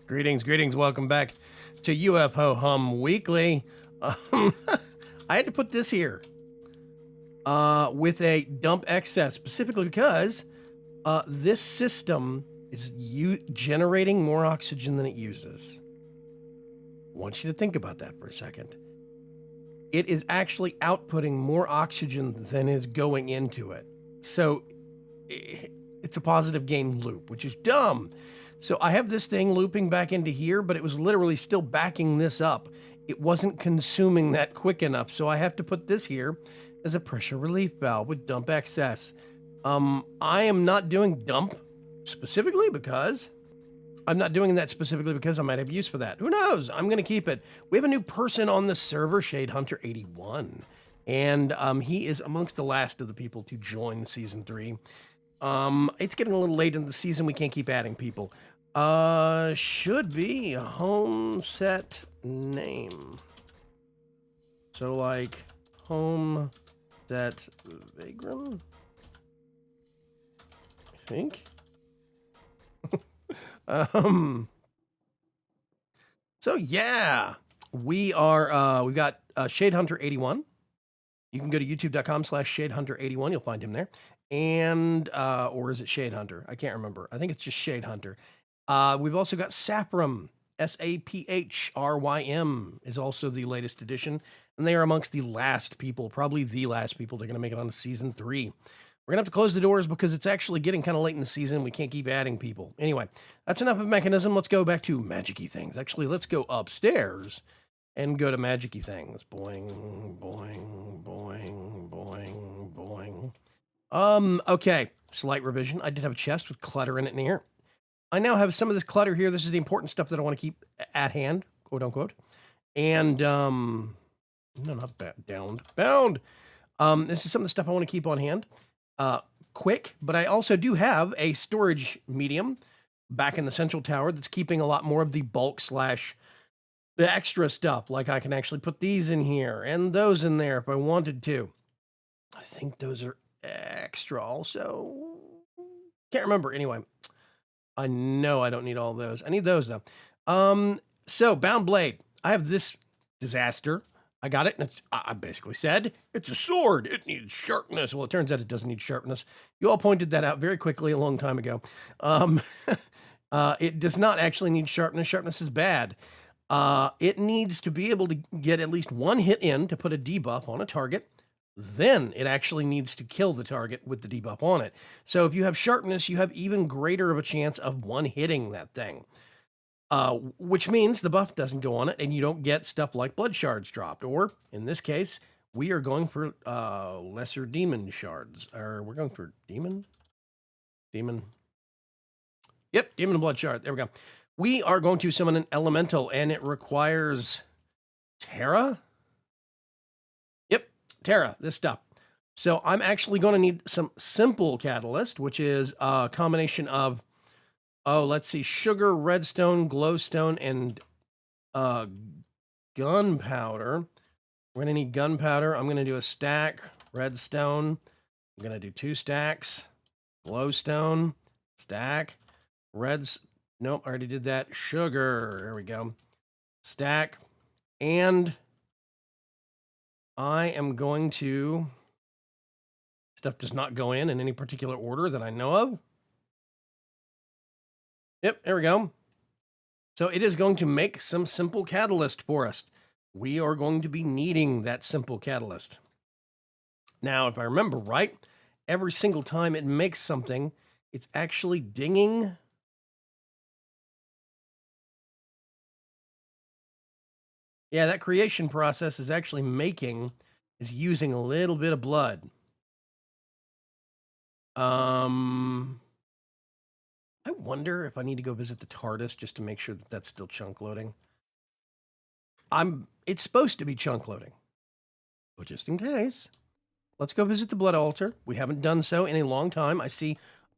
Greetings, greetings. Welcome back to UFO Hum Weekly. Um, I had to put this here with a dump excess, specifically because this system is generating more oxygen than it uses. I want you to think about that for a second. It is actually outputting more oxygen than is going into it. So it's a positive gain loop, which is dumb. So I have this thing looping back into here, but it was literally still backing this up. It wasn't consuming that quick enough, so I have to put this here as a pressure relief valve with dump excess. I am not doing dump specifically because I'm not doing that specifically because I might have use for that. Who knows? I'm going to keep it. We have a new person on the server, Shade Hunter 81, and he is amongst the last of the people to join season 3. It's getting a little late in the season. We can't keep adding people. Should be a home set name. So like home set Vaygrim, I think. So yeah, we've got Shade Hunter 81. You can go to youtube.com/ShadeHunter81. You'll find him there. And, or is it Shade Hunter? I can't remember. I think it's just Shade Hunter. We've also got Saphrym, Saphrym is also the latest edition. And they are amongst the last people, probably the last people that are going to make it on to season 3. We're going to have to close the doors because it's actually getting kind of late in the season. We can't keep adding people. Anyway, that's enough of Mechanism. Let's go back to magic-y things. Actually, let's go upstairs and go to magic-y things. Boing, boing, boing, boing, boing. Okay, slight revision. I did have a chest with clutter in it in here. I now have some of this clutter here. This is the important stuff that I want to keep at hand, quote unquote. And, no, not bound. This is some of the stuff I want to keep on hand. Quick, but I also do have a storage medium back in the central tower that's keeping a lot more of the bulk / the extra stuff. Like I can actually put these in here and those in there if I wanted to. I think those are extra also. Can't remember. Anyway, I know I don't need all those. I need those though. So bound blade. I have this disaster. I got it, and I basically said, it's a sword. It needs sharpness. Well, it turns out it doesn't need sharpness. You all pointed that out very quickly a long time ago. It does not actually need sharpness. Sharpness is bad. It needs to be able to get at least one hit in to put a debuff on a target. Then it actually needs to kill the target with the debuff on it. So if you have sharpness, you have even greater of a chance of one hitting that thing. Which means the buff doesn't go on it and you don't get stuff like blood shards dropped. Or in this case, we are going for lesser demon shards. Or we're going for demon? Demon. Yep, demon and blood shard. There we go. We are going to summon an elemental and it requires Terra? Yep, Terra, this stuff. So I'm actually going to need some simple catalyst, which is a combination of let's see, sugar, redstone, glowstone, and gunpowder. We're going to need gunpowder. I'm going to do a stack, redstone. I'm going to do 2 stacks, glowstone, stack, nope, I already did that. Sugar, there we go. Stack, and I am going to, stuff does not go in any particular order that I know of. Yep, there we go. So it is going to make some simple catalyst for us. We are going to be needing that simple catalyst. Now, if I remember right, every single time it makes something, it's actually dinging. Yeah, that creation process is actually is using a little bit of blood. I wonder if I need to go visit the TARDIS just to make sure that that's still chunk loading. It's supposed to be chunk loading, but just in case, let's go visit the blood altar. We haven't done so in a long time. I see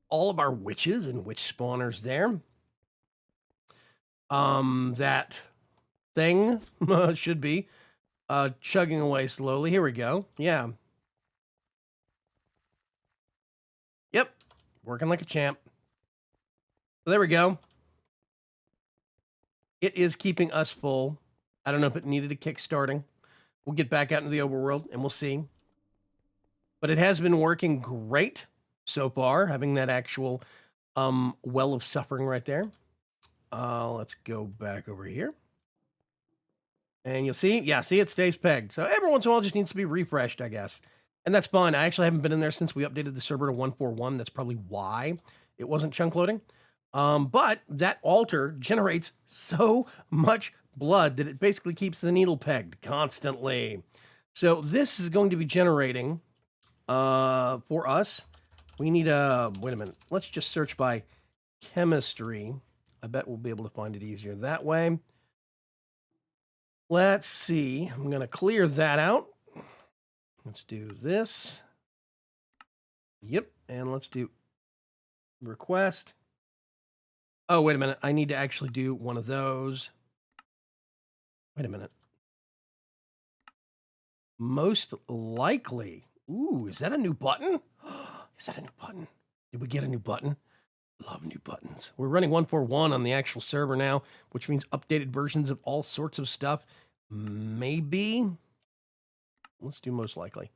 all of our witches and witch spawners there. That thing should be chugging away slowly. Here we go. Yeah. Yep. Working like a champ. There we go. It is keeping us full. I don't know if it needed a kickstarting. We'll get back out into the overworld and we'll see. But it has been working great so far, having that actual well of suffering right there. Let's go back over here. And you'll see, yeah, see, it stays pegged. So every once in a while, it just needs to be refreshed, I guess. And that's fine. I actually haven't been in there since we updated the server to 141. That's probably why it wasn't chunk loading. But that altar generates so much blood that it basically keeps the needle pegged constantly. So this is going to be generating for us. We need a, wait a minute. Let's just search by chemistry. I bet we'll be able to find it easier that way. Let's see. I'm going to clear that out. Let's do this. Yep. And let's do request. Oh, wait a minute. I need to actually do one of those. Wait a minute. Most likely. Ooh, is that a new button? Is that a new button? Did we get a new button? Love new buttons. We're running 141 on the actual server now, which means updated versions of all sorts of stuff. Maybe. Let's do most likely.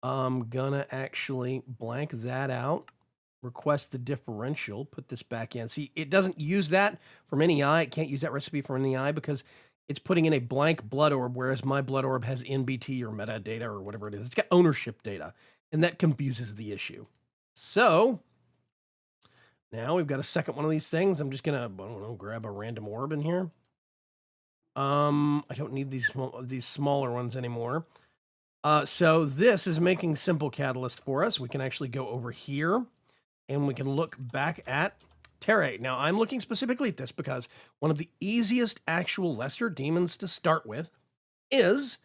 I'm gonna actually blank that out. Request the differential. Put this back in. See, it doesn't use that from NEI. It can't use that recipe from NEI because it's putting in a blank blood orb, whereas my blood orb has NBT or metadata or whatever it is. It's got ownership data, and that confuses the issue. So now we've got a second one of these things. I'm just gonna, I don't know, grab a random orb in here. I don't need these smaller ones anymore. So this is making simple catalyst for us. We can actually go over here and we can look back at Terra. Now I'm looking specifically at this because one of the easiest actual lesser demons to start with is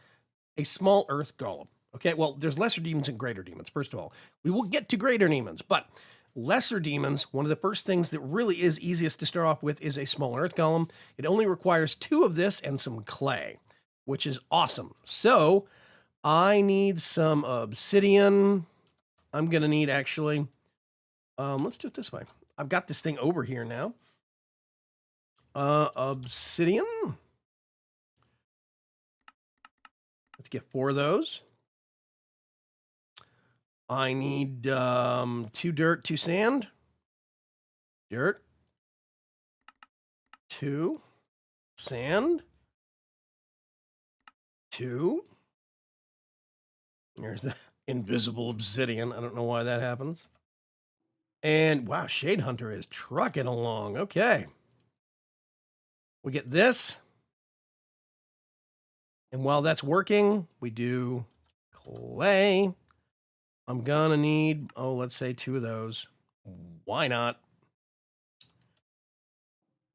a small earth golem. Okay, well, there's lesser demons and greater demons. First of all, we will get to greater demons, but lesser demons, one of the first things that really is easiest to start off with is a small earth golem. It only requires 2 of this and some clay, which is awesome. So I need some obsidian. I'm going to need actually, let's do it this way. I've got this thing over here now. Obsidian. Let's get 4 of those. I need 2 dirt, 2 sand. Dirt. 2. Sand. 2. There's the invisible obsidian. I don't know why that happens. And wow, Shade Hunter is trucking along. Okay. We get this. And while that's working, we do clay. I'm gonna need, oh, let's say 2 of those. Why not?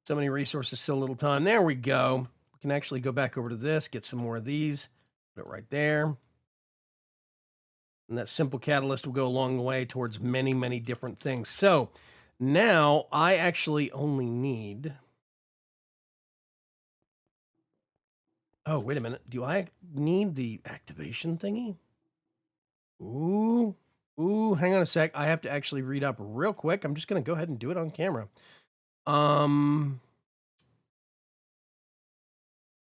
So many resources, so little time. There we go. We can actually go back over to this, get some more of these, put it right there. And that simple catalyst will go a long way towards many, many different things. So now I actually only need, oh, wait a minute. Do I need the activation thingy? Ooh, hang on a sec. I have to actually read up real quick. I'm just going to go ahead and do it on camera.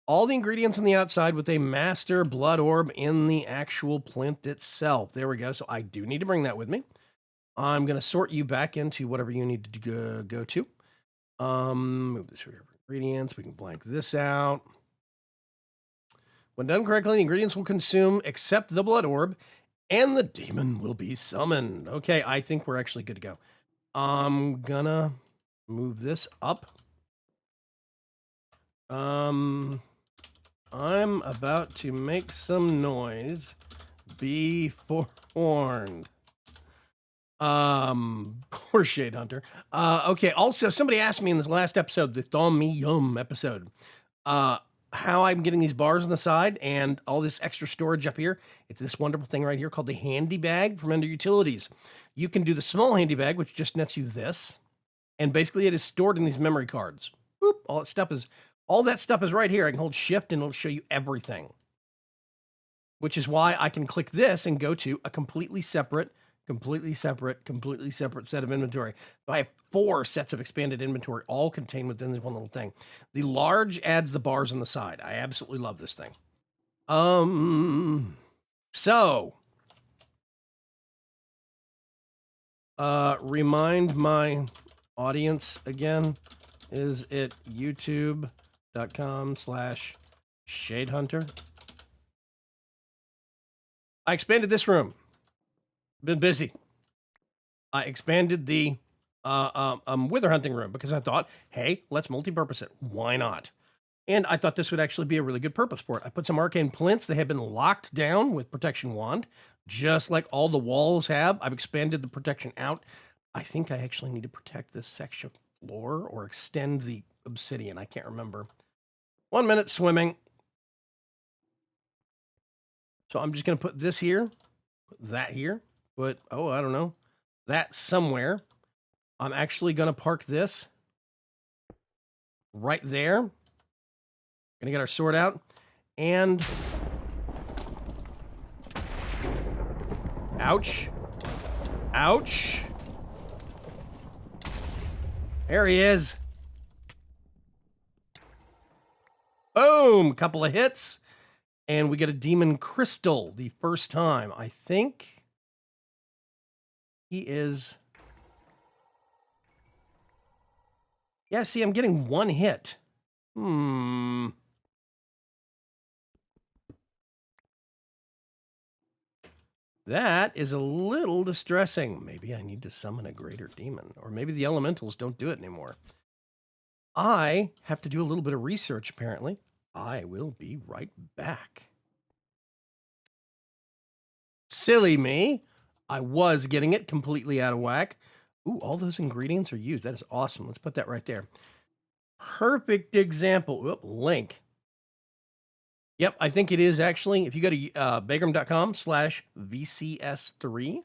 All the ingredients on the outside with a master blood orb in the actual plinth itself. There we go. So I do need to bring that with me. I'm going to sort you back into whatever you need to go to. Move this here for ingredients. We can blank this out. When done correctly, the ingredients will consume except the blood orb, and the demon will be summoned. Okay, I think we're actually good to go. I'm gonna move this up. I'm about to make some noise. Be forewarned. Poor Shade Hunter. Okay, also, somebody asked me in this last episode, the Thaumium episode, how I'm getting these bars on the side and all this extra storage up here. It's this wonderful thing right here called the handy bag from Under Utilities. You can do the small handy bag, which just nets you this. And basically it is stored in these memory cards. Boop, all that stuff is right here. I can hold shift and it'll show you everything. Which is why I can click this and go to a completely separate completely separate set of inventory. So I have 4 sets of expanded inventory, all contained within this one little thing. The large adds the bars on the side. I absolutely love this thing. So remind my audience again, is it youtube.com/shadehunter? I expanded this room. Been busy. I expanded the wither hunting room because I thought, hey, let's multi-purpose it. Why not? And I thought this would actually be a really good purpose for it. I put some arcane plinths. They have been locked down with protection wand, just like all the walls have. I've expanded the protection out. I think I actually need to protect this section of floor or extend the obsidian. I can't remember. 1 minute swimming. So I'm just going to put this here, put that here, put, oh, I don't know, that somewhere. I'm actually going to park this right there. Gonna get our sword out and ouch. Ouch. There he is. Boom, couple of hits. And we get a demon crystal the first time. I think he is. Yeah, see, I'm getting 1 hit. That is a little distressing. Maybe I need to summon a greater demon, or maybe the elementals don't do it anymore. I have to do a little bit of research, apparently. I will be right back. Silly me. I was getting it completely out of whack. Ooh, all those ingredients are used. That is awesome. Let's put that right there. Perfect example. Oop, link. Yep, I think it is actually. If you go to vaygrim.com/VCS3,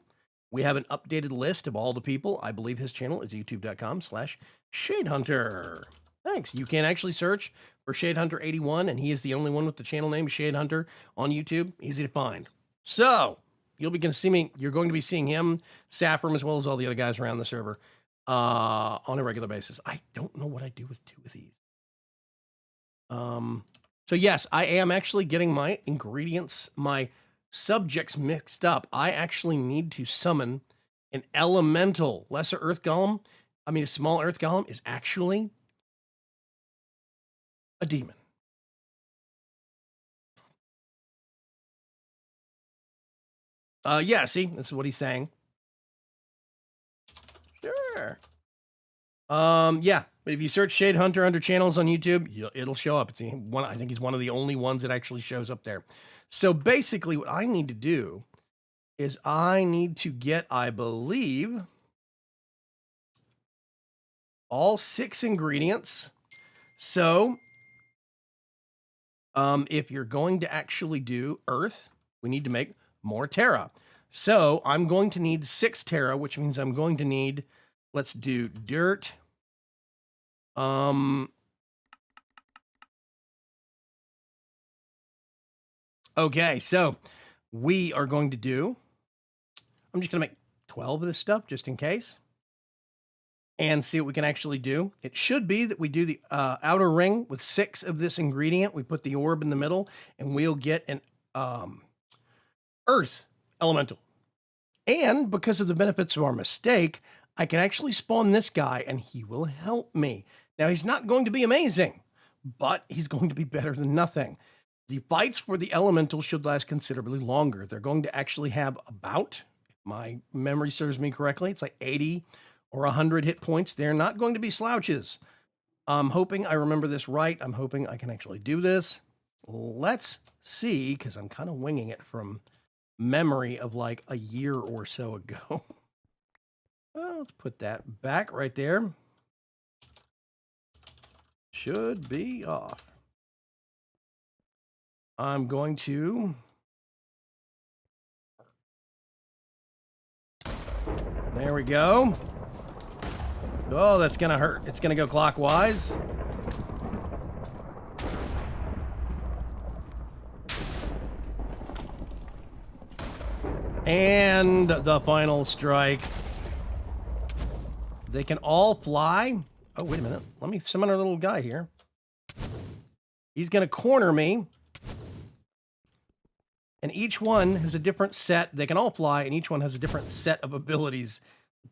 we have an updated list of all the people. I believe his channel is youtube.com/shadehunter. Thanks. You can actually search for Shadehunter81, and he is the only one with the channel name Shadehunter on YouTube. Easy to find. So you're going to be seeing him, Saffron, as well as all the other guys around the server on a regular basis. I don't know what I do with 2 of these. So yes, I am actually getting my ingredients, my subjects mixed up. I actually need to summon an elemental. Lesser earth golem, a small earth golem is actually a demon. Yeah, see, this is what he's saying. Sure. Yeah, but if you search Shade Hunter under channels on YouTube, it'll show up. It's one. I think he's one of the only ones that actually shows up there. So basically what I need to do is I need to get, I believe, all 6 ingredients. So if you're going to actually do earth, we need to make more terra. So I'm going to need 6 terra, which means I'm going to need, let's do dirt. Okay, so we are going to do, I'm just going to make 12 of this stuff just in case and see what we can actually do. It should be that we do the outer ring with 6 of this ingredient. We put the orb in the middle and we'll get an earth elemental. And because of the benefits of our mistake, I can actually spawn this guy and he will help me. Now, he's not going to be amazing, but he's going to be better than nothing. The fights for the elemental should last considerably longer. They're going to actually have about, if my memory serves me correctly, it's like 80 or 100 hit points. They're not going to be slouches. I'm hoping I remember this right. I'm hoping I can actually do this. Let's see, because I'm kind of winging it from memory of like a year or so ago. Well, let's put that back right there. Should be off. I'm going to there we go. Oh, that's gonna hurt. It's gonna go clockwise. And the final strike. They can all fly. Oh, wait a minute. Let me summon our little guy here. He's going to corner me. And each one has a different set. They can all fly, and each one has a different set of abilities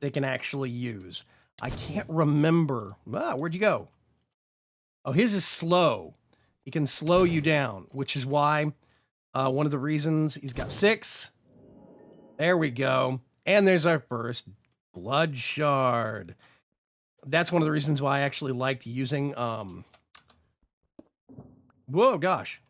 they can actually use. I can't remember. Where'd you go? Oh, his is slow. He can slow you down, which is why one of the reasons he's got 6. There we go. And there's our first blood shard. That's one of the reasons why I actually liked using, whoa, gosh.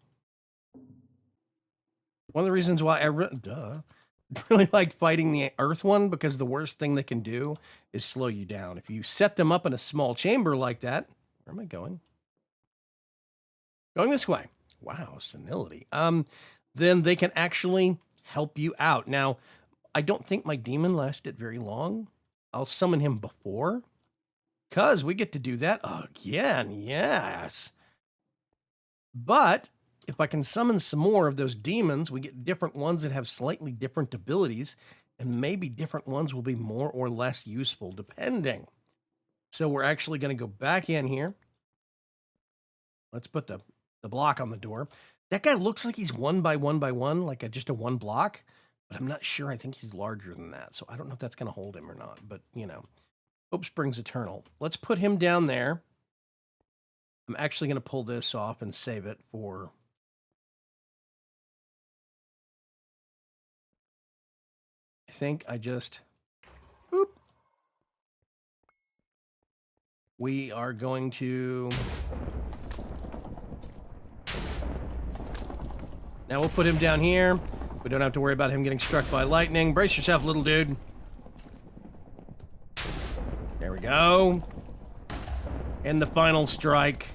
One of the reasons why I really liked fighting the Earth one, because the worst thing they can do is slow you down. If you set them up in a small chamber like that, where am I going? Going this way. Wow, senility. Then they can actually help you out. Now, I don't think my demon lasted very long. I'll summon him before, because we get to do that again. Yes. But if I can summon some more of those demons, we get different ones that have slightly different abilities, and maybe different ones will be more or less useful, depending. So we're actually going to go back in here. Let's put the block on the door. That guy looks like he's 1 by 1 by 1, like just a 1 block, but I'm not sure. I think he's larger than that, so I don't know if that's going to hold him or not, but, you know, hope springs eternal. Let's put him down there. I'm actually going to pull this off and save it for... I think I just... Boop. We are going to... Now we'll put him down here. We don't have to worry about him getting struck by lightning. Brace yourself, little dude. There we go. And the final strike.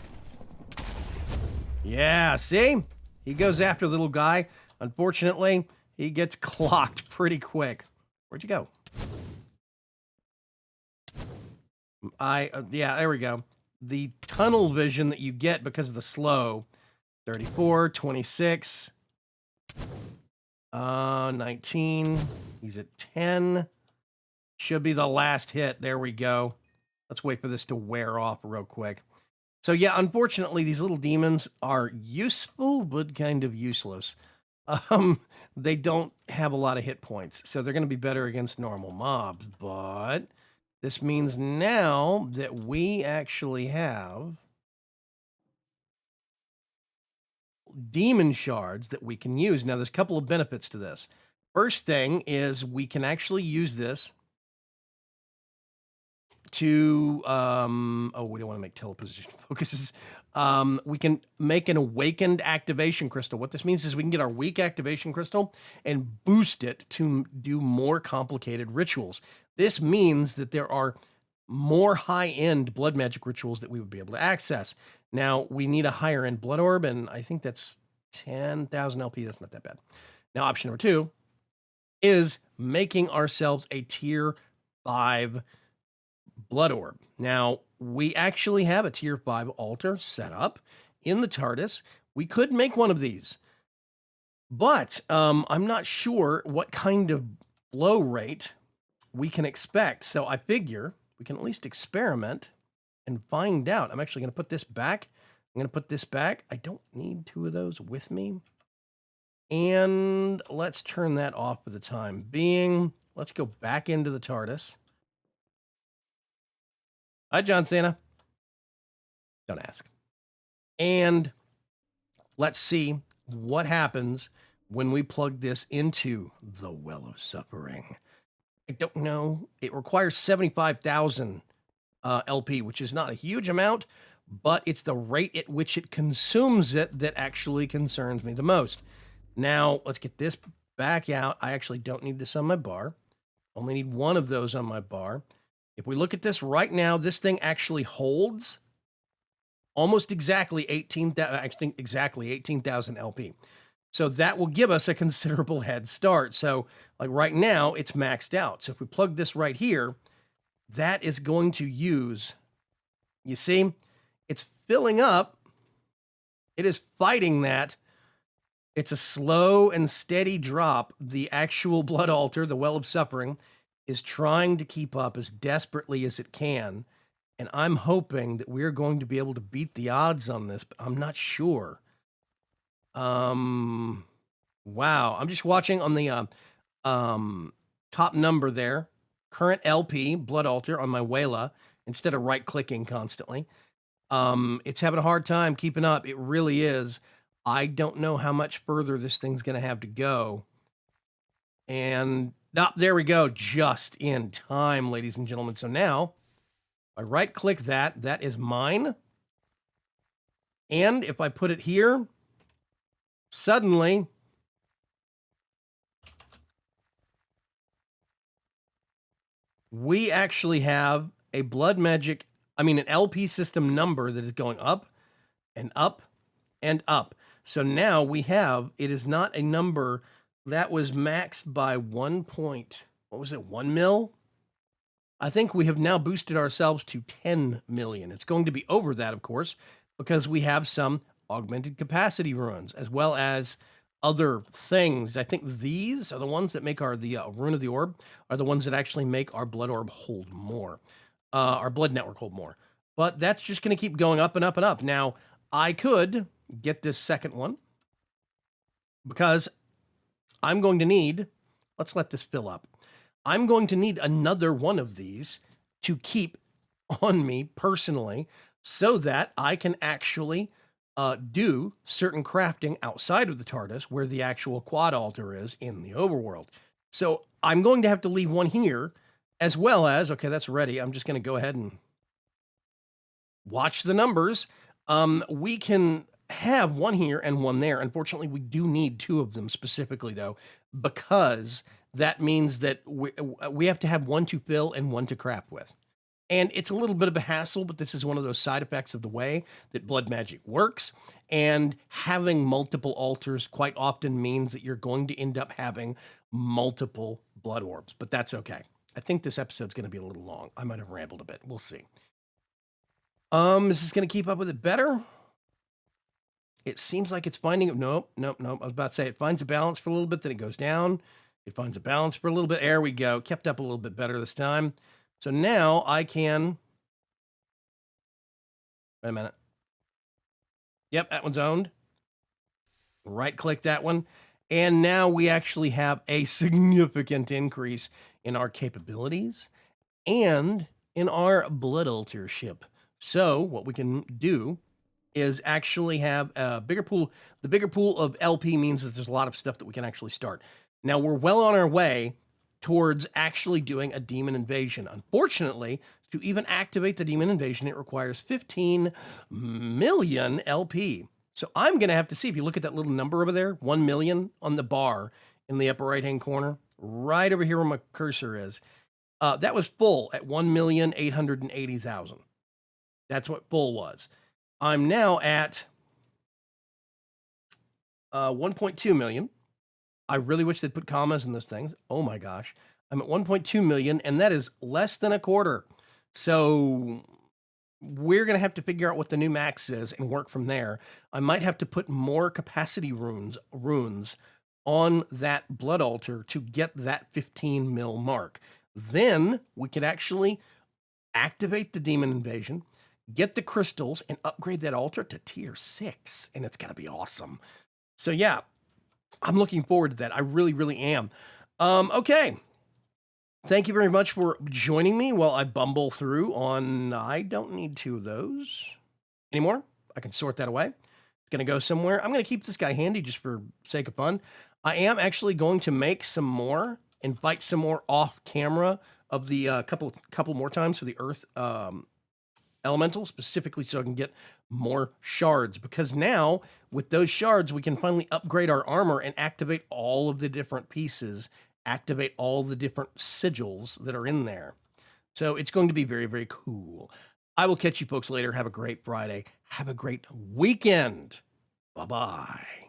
Yeah, see? He goes after the little guy. Unfortunately, he gets clocked pretty quick. Where'd you go? Yeah, there we go. The tunnel vision that you get because of the slow. 34, 26, 19. He's at 10. Should be the last hit. There we go. Let's wait for this to wear off real quick. So yeah, unfortunately, these little demons are useful, but kind of useless. They don't have a lot of hit points, so they're going to be better against normal mobs. But this means now that we actually have demon shards that we can use. Now, there's a couple of benefits to this. First thing is we can actually use this to, oh, we don't want to make teleposition focuses. We can make an awakened activation crystal. What this means is we can get our weak activation crystal and boost it to do more complicated rituals. This means that there are more high-end blood magic rituals that we would be able to access. Now, we need a higher-end blood orb, and I think that's 10,000 LP. That's not that bad. Now, option number 2 is making ourselves a tier 5 blood orb. Now, we actually have a tier 5 altar set up in the TARDIS. We could make one of these, but I'm not sure what kind of blow rate we can expect. So I figure we can at least experiment and find out. I'm actually going to put this back. I'm going to put this back. I don't need 2 of those with me. And let's turn that off for the time being. Let's go back into the TARDIS. Hi, John Cena. Don't ask. And let's see what happens when we plug this into the Well of Suffering. I don't know. It requires 75,000 LP, which is not a huge amount, but it's the rate at which it consumes it that actually concerns me the most. Now, let's get this back out. I actually don't need this on my bar. Only need 1 of those on my bar. If we look at this right now, this thing actually holds almost exactly 18,000 LP. So that will give us a considerable head start. So like right now, it's maxed out. So if we plug this right here, that is going to use, you see, it's filling up. It is fighting that. It's a slow and steady drop. The actual blood altar, the Well of Suffering, is trying to keep up as desperately as it can. And I'm hoping that we're going to be able to beat the odds on this, but I'm not sure. Um, wow. I'm just watching on the top number there. Current LP, blood altar on my Wayla, instead of right clicking constantly. It's having a hard time keeping up. It really is. I don't know how much further this thing's going to have to go. And there we go. Just in time, ladies and gentlemen. So now I right click that. That is mine. And if I put it here, suddenly we actually have a an LP system number that is going up and up and up. So now it is not a number that was maxed by 1 mil? I think we have now boosted ourselves to 10 million. It's going to be over that, of course, because we have some augmented capacity runes, as well as other things. I think these are the ones that make the rune of the orb are the ones that actually make our blood orb hold more, our blood network hold more. But that's just going to keep going up and up and up. Now, I could get this second one because I'm going to need, let's let this fill up. I'm going to need another one of these to keep on me personally so that I can actually do certain crafting outside of the TARDIS where the actual quad altar is in the overworld. So I'm going to have to leave one here as well as, okay, that's ready. I'm just going to go ahead and watch the numbers. We can have one here and one there. Unfortunately, we do need two of them specifically though, because that means that we have to have one to fill and one to craft with. And it's a little bit of a hassle, but this is one of those side effects of the way that blood magic works. And having multiple altars quite often means that you're going to end up having multiple blood orbs, but that's okay. I think this episode's going to be a little long. I might have rambled a bit. We'll see. Is this going to keep up with it better? It seems like it's finding, nope. I was about to say it finds a balance for a little bit, then it goes down. It finds a balance for a little bit. There we go. Kept up a little bit better this time. So now I can, wait a minute. Yep, that one's owned. Right click that one. And now we actually have a significant increase in our capabilities and in our blood altarship. So what we can do is actually have a bigger pool. The bigger pool of LP means that there's a lot of stuff that we can actually start. Now we're well on our way towards actually doing a demon invasion. Unfortunately, to even activate the demon invasion, it requires 15 million LP. So I'm going to have to see, if you look at that little number over there, 1 million on the bar in the upper right-hand corner, right over here where my cursor is, that was full at 1,880,000. That's what full was. I'm now at 1.2 million. I really wish they'd put commas in those things. Oh my gosh. I'm at 1.2 million, and that is less than a quarter. So we're going to have to figure out what the new max is and work from there. I might have to put more capacity runes on that blood altar to get that 15 mil mark. Then we could actually activate the demon invasion, get the crystals, and upgrade that altar to tier 6. And it's going to be awesome. So yeah, I'm looking forward to that. I really, really am. Okay. Thank you very much for joining me while I bumble through on, I don't need 2 of those anymore. I can sort that away. It's going to go somewhere. I'm going to keep this guy handy just for sake of fun. I am actually going to make some more and fight some more off camera of the couple more times for the earth elemental, specifically so I can get more shards, because now with those shards we can finally upgrade our armor and activate all of the different pieces, activate all the different sigils that are in there. So it's going to be very, very cool. I will catch you folks later. Have a great Friday. Have a great weekend. Bye-bye.